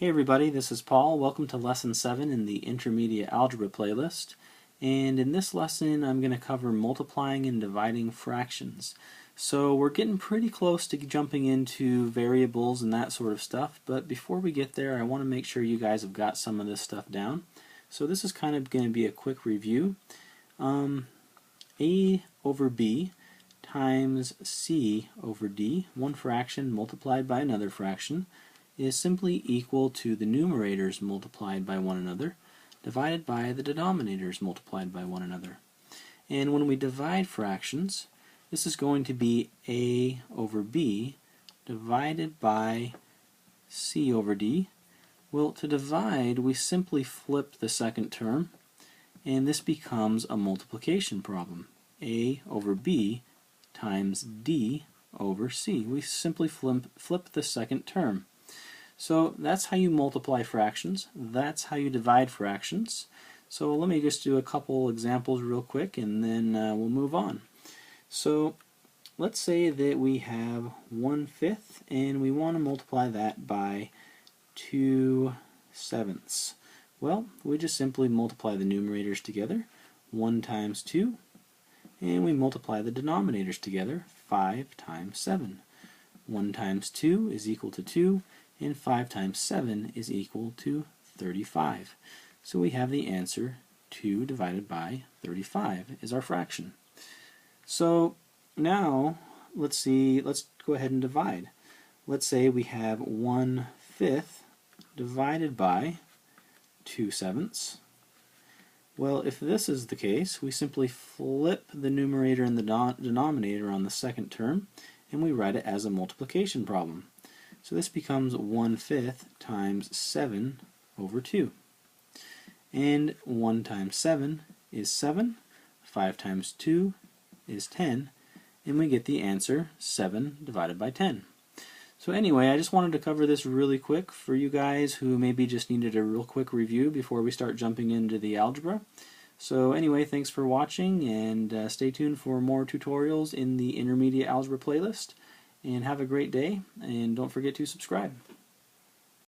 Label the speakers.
Speaker 1: Hey everybody, this is Paul. Welcome to Lesson 7 in the Intermediate Algebra playlist. And in this lesson I'm going to cover multiplying and dividing fractions. So we're getting pretty close to jumping into variables and that sort of stuff, but before we get there I want to make sure you guys have got some of this stuff down. So this is kind of going to be a quick review. A over B times C over D, one fraction multiplied by another fraction, is simply equal to the numerators multiplied by one another divided by the denominators multiplied by one another. And when we divide fractions, this is going to be A over B divided by C over D. Well, to divide, we simply flip the second term, and this becomes a multiplication problem. A over B times D over C. We simply flip the second term. So that's how you multiply fractions. That's how you divide fractions. So let me just do a couple examples real quick and then we'll move on. So let's say that we have 1/5 and we want to multiply that by 2/7. Well, we just simply multiply the numerators together, 1 times 2, and we multiply the denominators together, 5 times 7. 1 times 2 is equal to 2, and 5 times 7 is equal to 35. So we have the answer 2 divided by 35 is our fraction. So now let's go ahead and divide. Let's say we have 1/5 divided by 2/7. Well, if this is the case, we simply flip the numerator and the denominator on the second term, and we write it as a multiplication problem. So this becomes 1/5 times 7 over 2. And 1 times 7 is 7, 5 times 2 is 10, and we get the answer 7 divided by 10. So anyway, I just wanted to cover this really quick for you guys who maybe just needed a real quick review before we start jumping into the algebra. So anyway, thanks for watching, and stay tuned for more tutorials in the Intermediate Algebra playlist. And have a great day, and don't forget to subscribe.